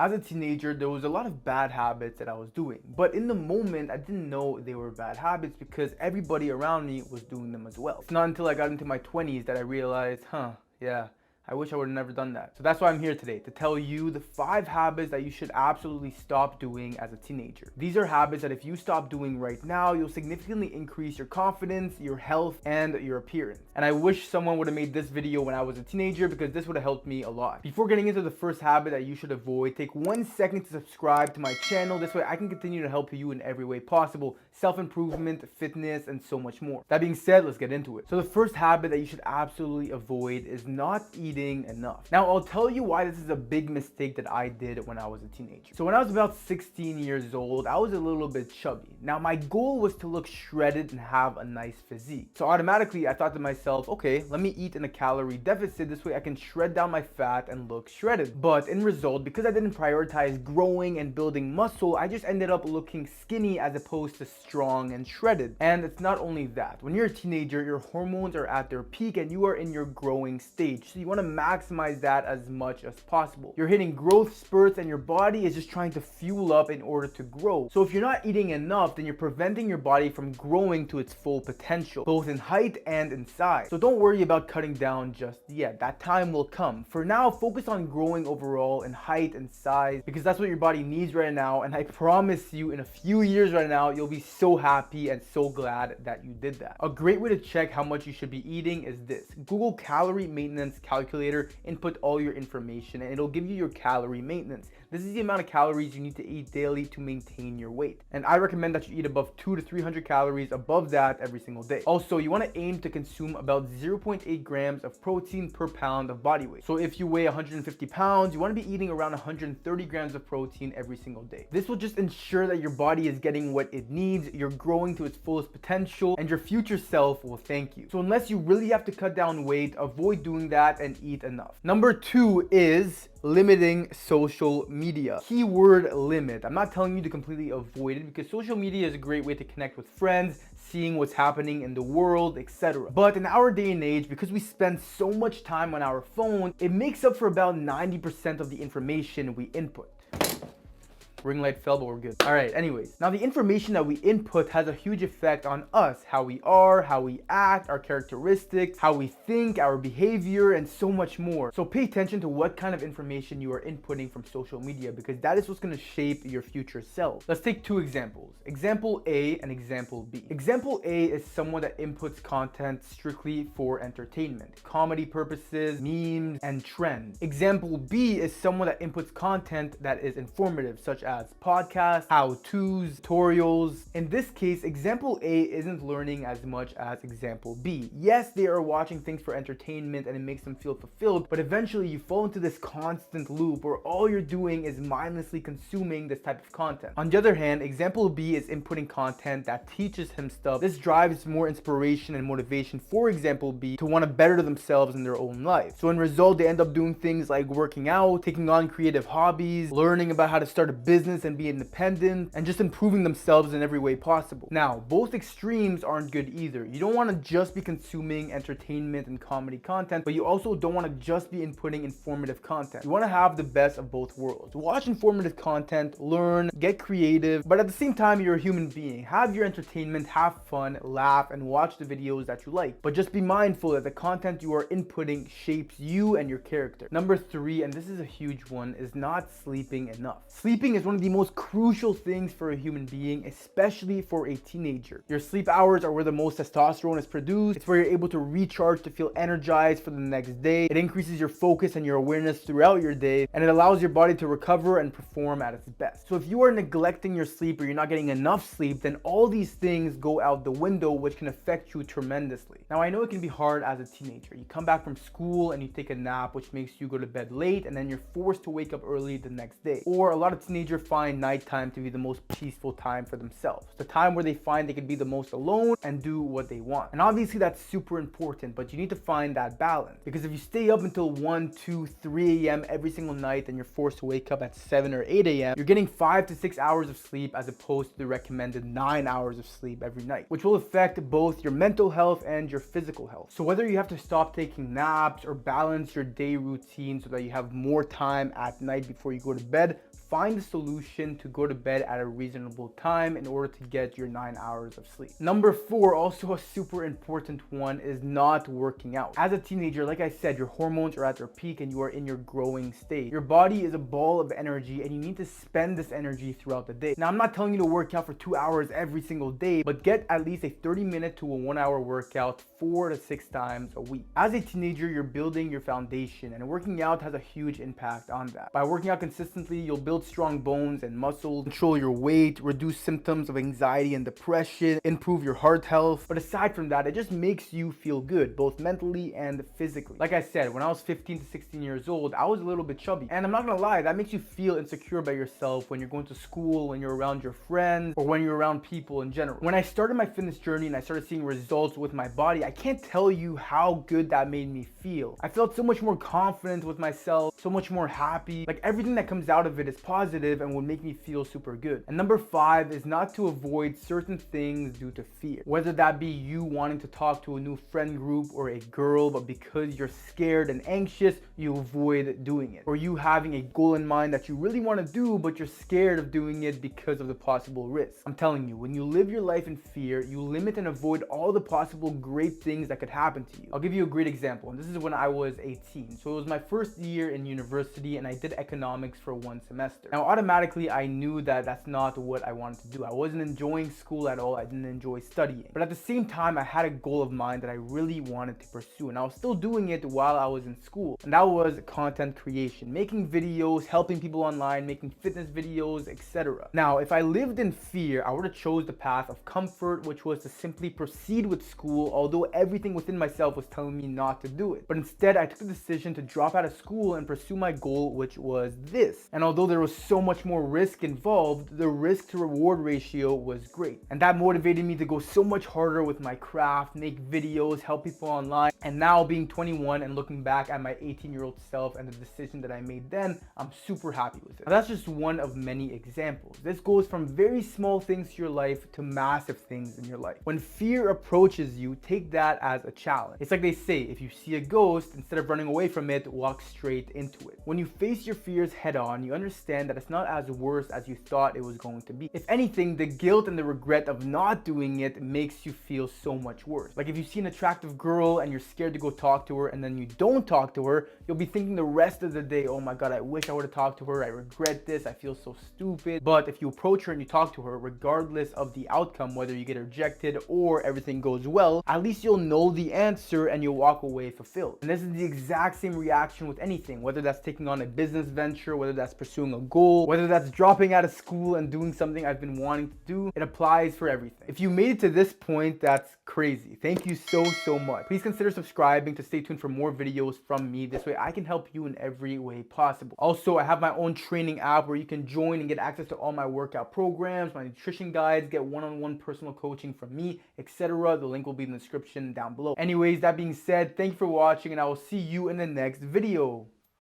As a teenager, there was a lot of bad habits that I was doing, but in the moment, I didn't know they were bad habits because everybody around me was doing them as well. It's not until I got into my 20s that I realized, yeah, I wish I would have never done that. So that's why I'm here today, to tell you the 5 habits that you should absolutely stop doing as a teenager. These are habits that if you stop doing right now, you'll significantly increase your confidence, your health, and your appearance. And I wish someone would have made this video when I was a teenager because this would have helped me a lot. Before getting into the first habit that you should avoid, take 1 second to subscribe to my channel. This way I can continue to help you in every way possible. Self-improvement, fitness, and so much more. That being said, let's get into it. So the first habit that you should absolutely avoid is not eating enough. Now, I'll tell you why this is a big mistake that I did when I was a teenager. So when I was about 16 years old, I was a little bit chubby. Now, my goal was to look shredded and have a nice physique. So automatically, I thought to myself, okay, let me eat in a calorie deficit. This way I can shred down my fat and look shredded. But in result, because I didn't prioritize growing and building muscle, I just ended up looking skinny as opposed to strong and shredded. And it's not only that. When you're a teenager, your hormones are at their peak and you are in your growing stage. So you want to maximize that as much as possible. You're hitting growth spurts and your body is just trying to fuel up in order to grow. So if you're not eating enough, then you're preventing your body from growing to its full potential, both in height and in size. So don't worry about cutting down just yet. That time will come. For now, focus on growing overall in height and size because that's what your body needs right now. And I promise you, in a few years right now, you'll be so happy and so glad that you did that. A great way to check how much you should be eating is this. Google calorie maintenance calculator, input all your information, and it'll give you your calorie maintenance. This is the amount of calories you need to eat daily to maintain your weight. And I recommend that you eat above 200 to 300 calories above that every single day. Also, you want to aim to consume about 0.8 grams of protein per pound of body weight. So if you weigh 150 pounds, you want to be eating around 130 grams of protein every single day. This will just ensure that your body is getting what it needs, you're growing to its fullest potential, and your future self will thank you. So unless you really have to cut down weight, avoid doing that and eat enough. Number 2 is limiting social media. Keyword limit. I'm not telling you to completely avoid it because social media is a great way to connect with friends, seeing what's happening in the world, etc. But in our day and age, because we spend so much time on our phone, it makes up for about 90% of the information we input. Ring light fell, but we're good. All right, anyways. Now the information that we input has a huge effect on us, how we are, how we act, our characteristics, how we think, our behavior, and so much more. So pay attention to what kind of information you are inputting from social media because that is what's gonna shape your future self. Let's take 2 examples. Example A and example B. Example A is someone that inputs content strictly for entertainment, comedy purposes, memes, and trends. Example B is someone that inputs content that is informative, such as podcasts, how-tos, tutorials. In this case, example A isn't learning as much as example B. Yes, they are watching things for entertainment and it makes them feel fulfilled, but eventually you fall into this constant loop where all you're doing is mindlessly consuming this type of content. On the other hand, example B is inputting content that teaches him stuff. This drives more inspiration and motivation for example B to want to better themselves in their own life. So in result, they end up doing things like working out, taking on creative hobbies, learning about how to start a business and be independent, and just improving themselves in every way possible. Now, both extremes aren't good either. You don't want to just be consuming entertainment and comedy content, but you also don't want to just be inputting informative content. You want to have the best of both worlds. Watch informative content, learn, get creative, but at the same time, you're a human being. Have your entertainment, have fun, laugh, and watch the videos that you like. But just be mindful that the content you are inputting shapes you and your character. Number 3, and this is a huge one, is not sleeping enough. Sleeping is one of the most crucial things for a human being, especially for a teenager. Your sleep hours are where the most testosterone is produced. It's where you're able to recharge to feel energized for the next day. It increases your focus and your awareness throughout your day, and it allows your body to recover and perform at its best. So if you are neglecting your sleep or you're not getting enough sleep, then all these things go out the window, which can affect you tremendously. Now, I know it can be hard as a teenager. You come back from school and you take a nap, which makes you go to bed late, and then you're forced to wake up early the next day. Or a lot of teenagers find nighttime to be the most peaceful time for themselves. The time where they find they can be the most alone and do what they want. And obviously that's super important, but you need to find that balance. Because if you stay up until 1, 2, 3 a.m. every single night and you're forced to wake up at 7 or 8 a.m., you're getting 5 to 6 hours of sleep as opposed to the recommended 9 hours of sleep every night, which will affect both your mental health and your physical health. So whether you have to stop taking naps or balance your day routine so that you have more time at night before you go to bed, find a solution to go to bed at a reasonable time in order to get your 9 hours of sleep. Number 4, also a super important one, is not working out. As a teenager, like I said, your hormones are at their peak and you are in your growing stage. Your body is a ball of energy and you need to spend this energy throughout the day. Now, I'm not telling you to work out for 2 hours every single day, but get at least a 30-minute to a 1-hour workout 4 to 6 times a week. As a teenager, you're building your foundation, and working out has a huge impact on that. By working out consistently, you'll build strong bones and muscles, control your weight, reduce symptoms of anxiety and depression, improve your heart health. But aside from that, it just makes you feel good, both mentally and physically. Like I said, when I was 15 to 16 years old, I was a little bit chubby. And I'm not gonna lie, that makes you feel insecure by yourself when you're going to school, when you're around your friends, or when you're around people in general. When I started my fitness journey and I started seeing results with my body, I can't tell you how good that made me feel. I felt so much more confident with myself, so much more happy. Like, everything that comes out of it is positive and would make me feel super good. And number 5 is not to avoid certain things due to fear. Whether that be you wanting to talk to a new friend group or a girl, but because you're scared and anxious, you avoid doing it. Or you having a goal in mind that you really want to do, but you're scared of doing it because of the possible risks. I'm telling you, when you live your life in fear, you limit and avoid all the possible great things that could happen to you. I'll give you a great example, and this is when I was 18. So it was my first year in university and I did economics for 1 semester. Now, automatically I knew that that's not what I wanted to do. I wasn't enjoying school at all. I didn't enjoy studying. But at the same time, I had a goal of mine that I really wanted to pursue, and I was still doing it while I was in school. And that was content creation, making videos, helping people online, making fitness videos, etc. Now, if I lived in fear, I would have chose the path of comfort, which was to simply proceed with school, although everything within myself was telling me not to do it. But instead, I took the decision to drop out of school and pursue my goal, which was this. And although there was so much more risk involved, the risk to reward ratio was great. And that motivated me to go so much harder with my craft, make videos, help people online. And now, being 21 and looking back at my 18-year-old self and the decision that I made then, I'm super happy with it. Now, that's just one of many examples. This goes from very small things to your life to massive things in your life. When fear approaches you, take that as a challenge. It's like they say, if you see a ghost, instead of running away from it, walk straight into it. When you face your fears head on, you understand that it's not as worse as you thought it was going to be. If anything, the guilt and the regret of not doing it makes you feel so much worse. Like, if you see an attractive girl and you're scared to go talk to her and then you don't talk to her, you'll be thinking the rest of the day, oh my god, I wish I would have talked to her, I regret this, I feel so stupid. But if you approach her and you talk to her, regardless of the outcome, whether you get rejected or everything goes well, at least you'll know the answer and you'll walk away fulfilled. And this is the exact same reaction with anything, whether that's taking on a business venture, whether that's pursuing a goal, whether that's dropping out of school and doing something I've been wanting to do. It applies for everything. If you made it to this point, that's crazy. Thank you so much. Please consider subscribing to stay tuned for more videos from me. This way I can help you in every way possible. Also, I have my own training app where you can join and get access to all my workout programs, my nutrition guides, get one-on-one personal coaching from me, etc. The link will be in the description down below. Anyways, that being said, thank you for watching and I will see you in the next video.